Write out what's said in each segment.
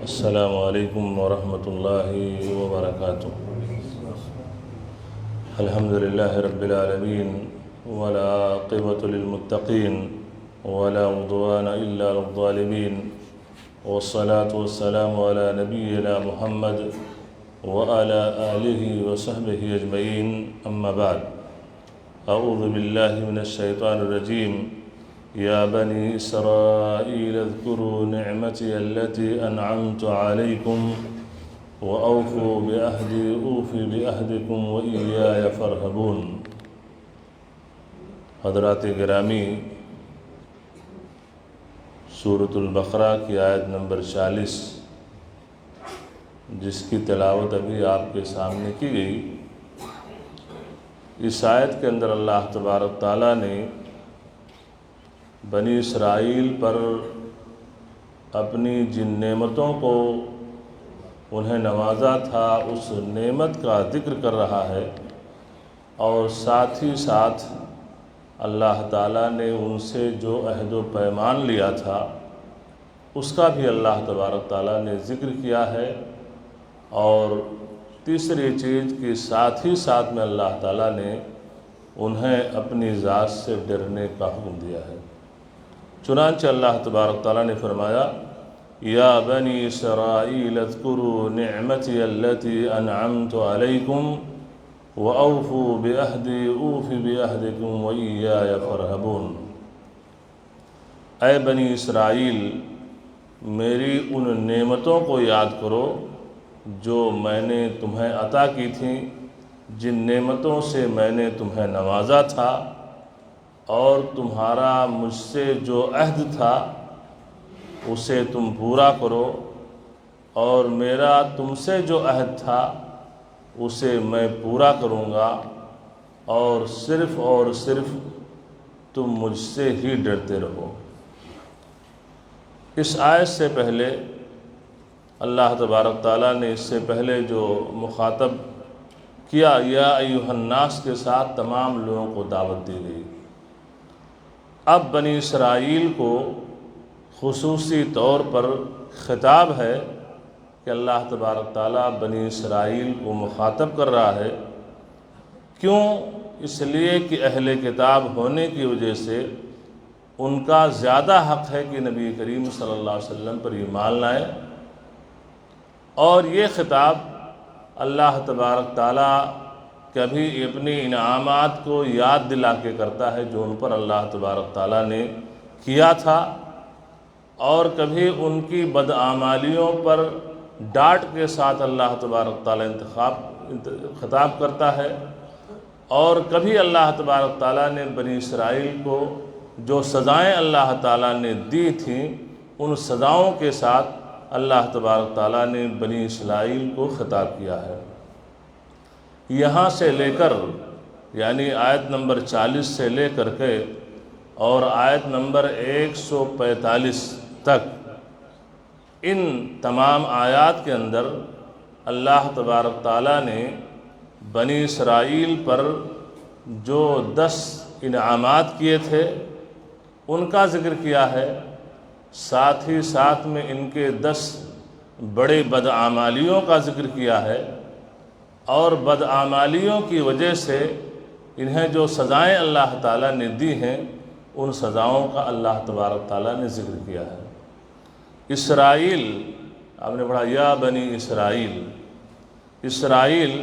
السلام علیکم ورحمۃ اللہ وبرکاتہ۔ الحمد للہ رب العالمین والعاقبۃ للمتقین ولا عدوان الا علی الظالمین والصلاة والسلام علی نبینا محمد وعلی آلہ وصحبہ اجمعین، اما بعد۔ اعوذ باللہ من الشیطان الرجیم۔ یا بنی اسرائیل اذکروا نعمتی التی انعمت علیکم وأوفوا بعہدی اوف بعہدکم وإیای فارہبون۔ حضرات گرامی، سورۃ البقرہ کی آیت نمبر 40 جس کی تلاوت ابھی آپ کے سامنے کی گئی، اس آیت کے اندر اللہ تبارک تعالیٰ نے بنی اسرائیل پر اپنی جن نعمتوں کو انہیں نوازا تھا اس نعمت کا ذکر کر رہا ہے، اور ساتھ ہی ساتھ اللہ تعالیٰ نے ان سے جو عہد و پیمان لیا تھا اس کا بھی اللہ تبارک تعالیٰ نے ذکر کیا ہے، اور تیسری چیز کہ ساتھ ہی ساتھ میں اللہ تعالیٰ نے انہیں اپنی ذات سے ڈرنے کا حکم دیا ہے۔ چنانچہ اللہ تبارک تعالیٰ نے فرمایا، یا بنی اسرائیل اذکروا نعمتی التی انعمت علیکم واوفوا بعہدی اوف بعہدکم وإیای فارہبون۔ اے بنی اسرائیل، میری ان نعمتوں کو یاد کرو جو میں نے تمہیں عطا کی تھیں، جن نعمتوں سے میں نے تمہیں نوازا تھا، اور تمہارا مجھ سے جو عہد تھا اسے تم پورا کرو، اور میرا تم سے جو عہد تھا اسے میں پورا کروں گا، اور صرف تم مجھ سے ہی ڈرتے رہو۔ اس آیت سے پہلے اللہ تبارک تعالیٰ نے اس سے پہلے جو مخاطب کیا، یا ایھا الناس کے ساتھ تمام لوگوں کو دعوت دی گئی۔ اب بنی اسرائیل کو خصوصی طور پر خطاب ہے کہ اللہ تبارک تعالیٰ بنی اسرائیل کو مخاطب کر رہا ہے۔ کیوں؟ اس لیے کہ اہل کتاب ہونے کی وجہ سے ان کا زیادہ حق ہے کہ نبی کریم صلی اللہ علیہ وسلم پر ایمان لائیں، اور یہ خطاب اللہ تبارک تعالیٰ کبھی اپنی انعامات کو یاد دلا کے کرتا ہے جو ان پر اللہ تبارک تعالیٰ نے کیا تھا، اور کبھی ان کی بدعمالیوں پر ڈانٹ کے ساتھ اللہ تبارک تعالیٰ خطاب کرتا ہے، اور کبھی اللہ تبارک تعالیٰ نے بنی اسرائیل کو جو سزائیں اللہ تعالیٰ نے دی تھیں ان سزاؤں کے ساتھ اللہ تبارک تعالیٰ نے بنی اسرائیل کو خطاب کیا ہے۔ یہاں سے لے کر یعنی آیت نمبر 40 سے لے کر کے اور آیت نمبر 145 تک، ان تمام آیات کے اندر اللہ تبارک تعالیٰ نے بنی اسرائیل پر جو 10 انعامات کیے تھے ان کا ذکر کیا ہے، ساتھ ہی ساتھ میں ان کے 10 بڑے بدعمالیوں کا ذکر کیا ہے، اور بدعمالیوں کی وجہ سے انہیں جو سزائیں اللہ تعالیٰ نے دی ہیں ان سزاؤں کا اللہ تبارک تعالیٰ نے ذکر کیا ہے۔ اسرائیل، آپ نے پڑھا یا بنی اسرائیل، اسرائیل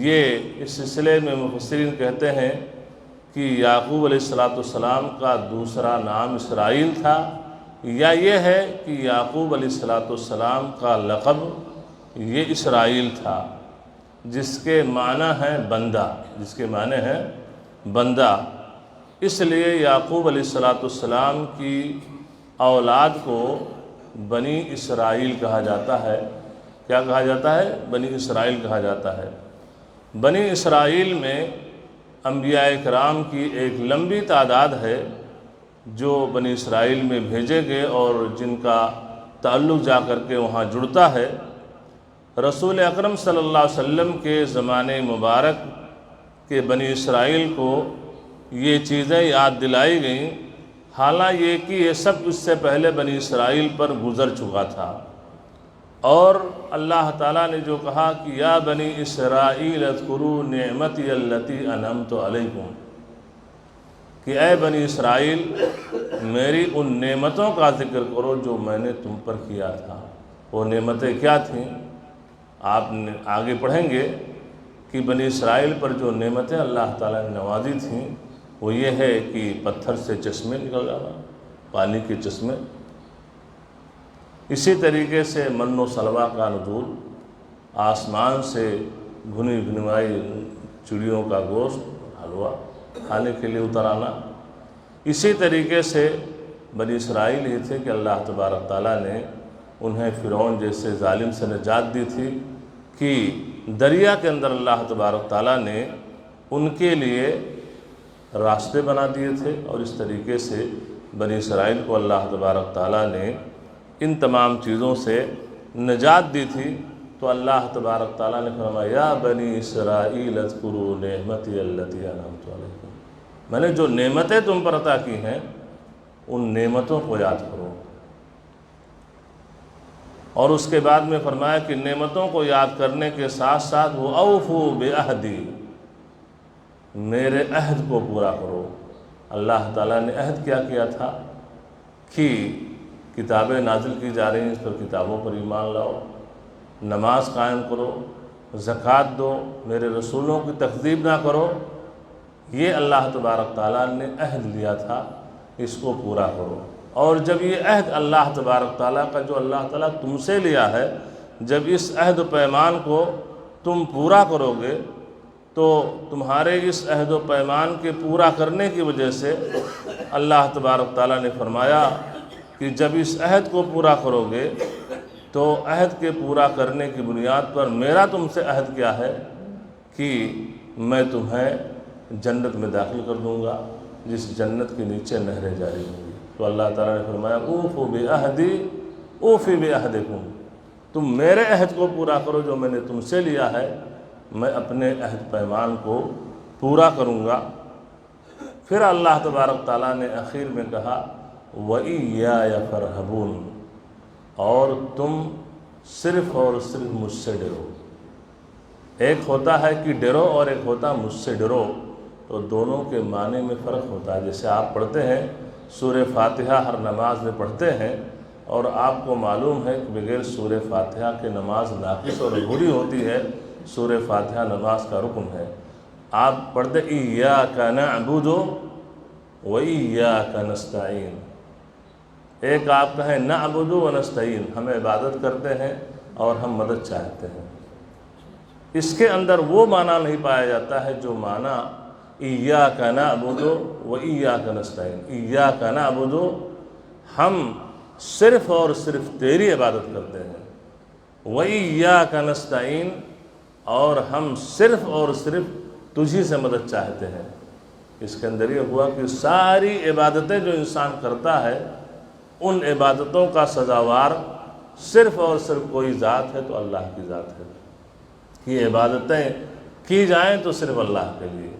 یہ اس سلسلے میں مفسرین کہتے ہیں کہ یعقوب علیہ السلام کا دوسرا نام اسرائیل تھا، یا یہ ہے کہ یعقوب علیہ السلام کا لقب یہ اسرائیل تھا، جس کے معنی ہے بندہ، بندہ۔ اس لیے یعقوب علیہ السلام کی اولاد کو بنی اسرائیل کہا جاتا ہے۔ کیا کہا جاتا ہے؟ بنی اسرائیل کہا جاتا ہے۔ بنی اسرائیل میں انبیاء کرام کی ایک لمبی تعداد ہے جو بنی اسرائیل میں بھیجے گئے اور جن کا تعلق جا کر کے وہاں جڑتا ہے۔ رسول اکرم صلی اللہ علیہ وسلم کے زمانے مبارک کے بنی اسرائیل کو یہ چیزیں یاد دلائی گئیں، حالانکہ یہ کہ یہ سب اس سے پہلے بنی اسرائیل پر گزر چکا تھا، اور اللہ تعالیٰ نے جو کہا کہ یا بنی اسرائیل اذکروا نعمتی التی انعمت علیکم، کہ اے بنی اسرائیل میری ان نعمتوں کا ذکر کرو جو میں نے تم پر کیا تھا۔ وہ نعمتیں کیا تھیں؟ آپ آگے پڑھیں گے کہ بنی اسرائیل پر جو نعمتیں اللہ تعالیٰ نے نوازی تھیں وہ یہ ہے کہ پتھر سے چشمے نکل جانا، پانی کے چشمے، اسی طریقے سے من و سلوہ کا نزول، آسمان سے بھنی بھنوائی چڑیوں کا گوشت حلوہ کھانے کے لیے اتر آنا۔ اسی طریقے سے بنی اسرائیل ہی تھے کہ اللہ تبارک تعالیٰ نے انہیں فرعون جیسے ظالم سے نجات دی تھی کہ دریا کے اندر اللہ تبارک تعالیٰ نے ان کے لیے راستے بنا دیے تھے، اور اس طریقے سے بنی اسرائیل کو اللہ تبارک تعالیٰ نے ان تمام چیزوں سے نجات دی تھی۔ تو اللہ تبارک تعالیٰ نے فرمایا یا بنی اسرائیل اذکروا نعمتی التی انعمت علیکم، میں نے جو نعمتیں تم پر عطا کی ہیں ان نعمتوں کو یاد کرو۔ اور اس کے بعد میں فرمایا کہ نعمتوں کو یاد کرنے کے ساتھ ساتھ وہ اوفوا بعہدی، میرے عہد کو پورا کرو۔ اللہ تعالیٰ نے عہد کیا کیا تھا کہ کتابیں نازل کی جا رہی ہیں، اس پر کتابوں پر ایمان لاؤ، نماز قائم کرو، زکوٰۃ دو، میرے رسولوں کی تکذیب نہ کرو۔ یہ اللہ تبارک تعالیٰ نے عہد لیا تھا، اس کو پورا کرو۔ اور جب یہ عہد اللہ تبارک تعالیٰ کا جو اللہ تعالیٰ تم سے لیا ہے، جب اس عہد و پیمان کو تم پورا کرو گے تو تمہارے اس عہد و پیمان کے پورا کرنے کی وجہ سے اللہ تبارک تعالیٰ نے فرمایا کہ جب اس عہد کو پورا کرو گے تو عہد کے پورا کرنے کی بنیاد پر میرا تم سے عہد کیا ہے کہ میں تمہیں جنت میں داخل کر دوں گا جس جنت کے نیچے نہریں جاری ہوں گی۔ تو اللہ تعالیٰ نے فرمایا اوفوا بعہدی اوفی بعہدکم، تم میرے عہد کو پورا کرو جو میں نے تم سے لیا ہے، میں اپنے عہد پیمان کو پورا کروں گا۔ پھر اللہ تبارک تعالیٰ نے آخر میں کہا وَإِيَّايَ فَارْهَبُونَ، اور تم صرف اور صرف مجھ سے ڈرو۔ ایک ہوتا ہے کہ ڈرو اور ایک ہوتا مجھ سے ڈرو، تو دونوں کے معنی میں فرق ہوتا ہے۔ جیسے آپ پڑھتے ہیں سورہ فاتحہ ہر نماز میں پڑھتے ہیں، اور آپ کو معلوم ہے کہ بغیر سورہ فاتحہ کے نماز ناقص اور ادھوری ہوتی ہے، سورہ فاتحہ نماز کا رکن ہے۔ آپ پڑھتے ایاک نعبد وایاک نستعین، ایک آپ کہیں نعبد و نستعین، ہم عبادت کرتے ہیں اور ہم مدد چاہتے ہیں۔ اس کے اندر وہ معنی نہیں پایا جاتا ہے جو معنی ایاک نعبد و ایاک نستعین۔ ایاک نعبد، ہم صرف اور صرف تیری عبادت کرتے ہیں، و ایاک نستعین، اور ہم صرف اور صرف تجھی سے مدد چاہتے ہیں۔ اس کے اندر یہ ہوا کہ ساری عبادتیں جو انسان کرتا ہے ان عبادتوں کا سزاوار صرف اور صرف کوئی ذات ہے تو اللہ کی ذات ہے۔ یہ عبادتیں کی جائیں تو صرف اللہ کے لیے،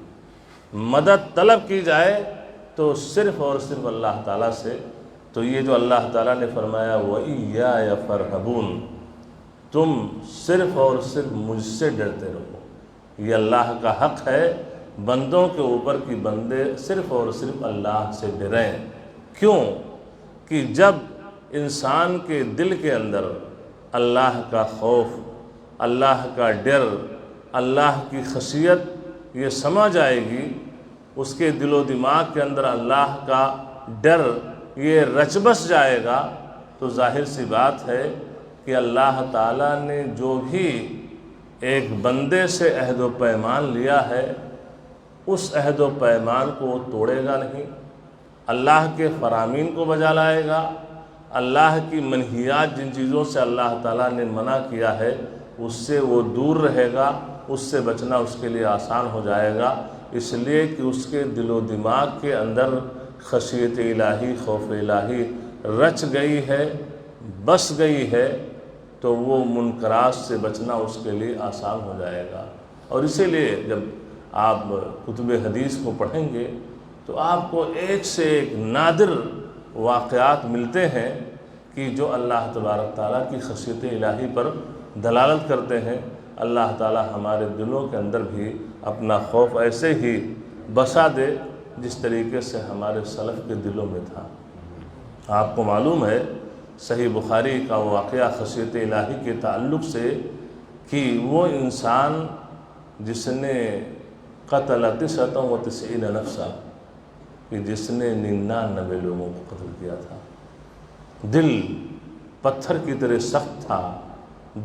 مدد طلب کی جائے تو صرف اور صرف اللہ تعالیٰ سے۔ تو یہ جو اللہ تعالیٰ نے فرمایا وَإِيَّايَ فَارْهَبُونَ، تم صرف اور صرف مجھ سے ڈرتے رہو، یہ اللہ کا حق ہے بندوں کے اوپر کہ بندے صرف اور صرف اللہ سے ڈریں۔ کیوں کہ جب انسان کے دل کے اندر اللہ کا خوف، اللہ کا ڈر، اللہ کی خشیت یہ سما جائے گی، اس کے دل و دماغ کے اندر اللہ کا ڈر یہ رچ بس جائے گا، تو ظاہر سی بات ہے کہ اللہ تعالیٰ نے جو بھی ایک بندے سے عہد و پیمان لیا ہے اس عہد و پیمان کو وہ توڑے گا نہیں، اللہ کے فرامین کو بجا لائے گا، اللہ کی منہیات جن چیزوں سے اللہ تعالیٰ نے منع کیا ہے اس سے وہ دور رہے گا، اس سے بچنا اس کے لیے آسان ہو جائے گا، اس لیے کہ اس کے دل و دماغ کے اندر خشیت الہی، خوف الہی رچ گئی ہے، بس گئی ہے، تو وہ منکرات سے بچنا اس کے لیے آسان ہو جائے گا۔ اور اسی لیے جب آپ کتب حدیث کو پڑھیں گے تو آپ کو ایک سے ایک نادر واقعات ملتے ہیں کہ جو اللہ تبارک تعالیٰ کی خشیت الہی پر دلالت کرتے ہیں، اللہ تعالیٰ ہمارے دلوں کے اندر بھی اپنا خوف ایسے ہی بسا دے جس طریقے سے ہمارے سلف کے دلوں میں تھا۔ آپ کو معلوم ہے صحیح بخاری کا واقعہ خشیت الہی کے تعلق سے کہ وہ انسان جس نے قتل 99 نفسا، کہ جس نے 99 لوگوں کو قتل کیا تھا، دل پتھر کی طرح سخت تھا،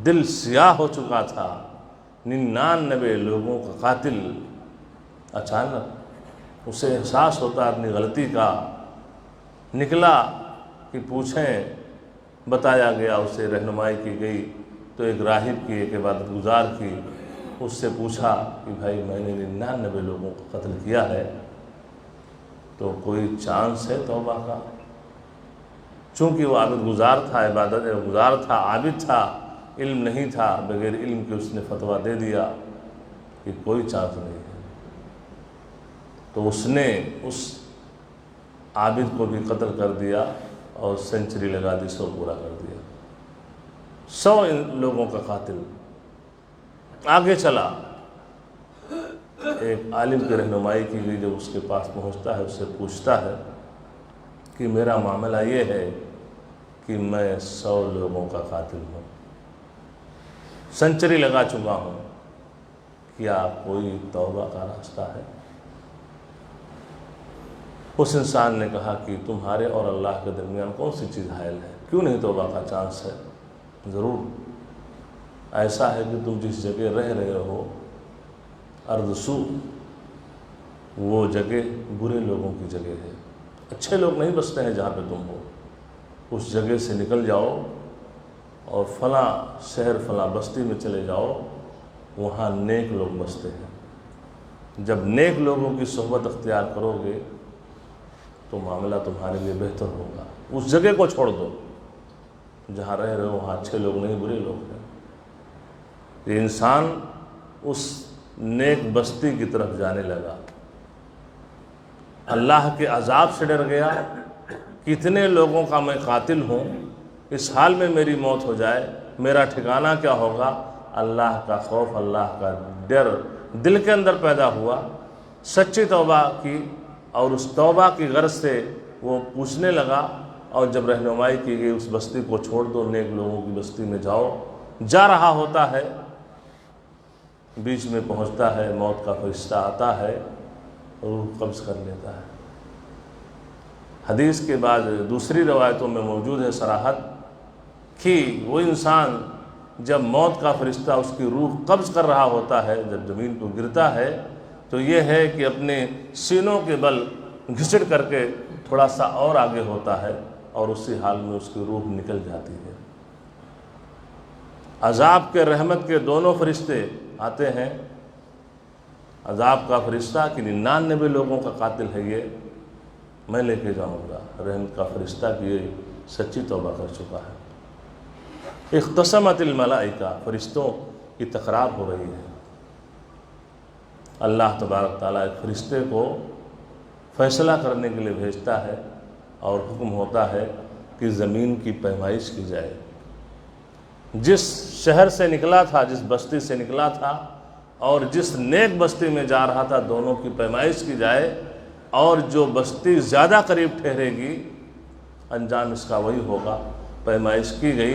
دل سیاہ ہو چکا تھا، 99 لوگوں کا قاتل، اچانک اسے احساس ہوتا اپنی غلطی کا، نکلا کہ پوچھیں، بتایا گیا، اسے رہنمائی کی گئی، تو ایک راہب کی، ایک عبادت گزار کی، اس سے پوچھا کہ بھائی میں نے 99 لوگوں کو قتل کیا ہے، تو کوئی چانس ہے توبہ کا؟ چونکہ وہ عابد گزار تھا، عبادت گزار تھا، عابد تھا، علم نہیں تھا، بغیر علم کے اس نے فتویٰ دے دیا کہ کوئی چانس نہیں ہے۔ تو اس نے اس عابد کو بھی قتل کر دیا اور سینچری لگا دی، 100 پورا کر دیا، 100 لوگوں کا قاتل۔ آگے چلا، ایک عالم کی رہنمائی کی گئی، جب اس کے پاس پہنچتا ہے اس سے پوچھتا ہے کہ میرا معاملہ یہ ہے کہ میں 100 لوگوں کا قاتل ہوں، سینچری لگا چکا ہوں، کیا کوئی توبہ کا راستہ ہے؟ اس انسان نے کہا کہ تمہارے اور اللہ کے درمیان کون سی چیز حائل ہے؟ کیوں نہیں توبہ کا چانس ہے؟ ضرور ایسا ہے کہ تم جس جگہ رہ رہے ہو، ارض سو، وہ جگہ برے لوگوں کی جگہ ہے، اچھے لوگ نہیں بستے ہیں جہاں پہ تم ہو، اس جگہ سے نکل جاؤ اور فلاں شہر فلاں بستی میں چلے جاؤ، وہاں نیک لوگ بستے ہیں۔ جب نیک لوگوں کی صحبت اختیار کرو گے تو معاملہ تمہارے لیے بہتر ہوگا۔ اس جگہ کو چھوڑ دو جہاں رہ رہے ہو، وہاں اچھے لوگ نہیں، برے لوگ ہیں۔ یہ انسان اس نیک بستی کی طرف جانے لگا، اللہ کے عذاب سے ڈر گیا، کتنے لوگوں کا میں قاتل ہوں، اس حال میں میری موت ہو جائے میرا ٹھکانہ کیا ہوگا؟ اللہ کا خوف، اللہ کا ڈر دل کے اندر پیدا ہوا، سچی توبہ کی، اور اس توبہ کی غرض سے وہ پوچھنے لگا، اور جب رہنمائی کی گئی اس بستی کو چھوڑ دو، نیک لوگوں کی بستی میں جاؤ، جا رہا ہوتا ہے، بیچ میں پہنچتا ہے، موت کا فرشتہ آتا ہے، روح قبض کر لیتا ہے۔ حدیث کے بعد دوسری روایتوں میں موجود ہے صراحت کہ وہ انسان جب موت کا فرشتہ اس کی روح قبض کر رہا ہوتا ہے، جب زمین کو گرتا ہے، تو یہ ہے کہ اپنے سینوں کے بل گھسٹ کر کے تھوڑا سا اور آگے ہوتا ہے، اور اسی حال میں اس کی روح نکل جاتی ہے۔ عذاب کے رحمت کے دونوں فرشتے آتے ہیں، عذاب کا فرشتہ کہ 99 لوگوں کا قاتل ہے یہ، میں لے کے جاؤں گا، رحمت کا فرشتہ کہ یہ سچی توبہ کر چکا ہے۔ اختصمت الملائکہ، فرشتوں کی تقرار ہو رہی ہے، اللہ تبارک تعالیٰ ایک فرشتے کو فیصلہ کرنے کے لیے بھیجتا ہے، اور حکم ہوتا ہے کہ زمین کی پیمائش کی جائے۔ جس شہر سے نکلا تھا، جس بستی سے نکلا تھا، اور جس نیک بستی میں جا رہا تھا، دونوں کی پیمائش کی جائے، اور جو بستی زیادہ قریب ٹھہرے گی انجام اس کا وہی ہوگا۔ پیمائش کی گئی،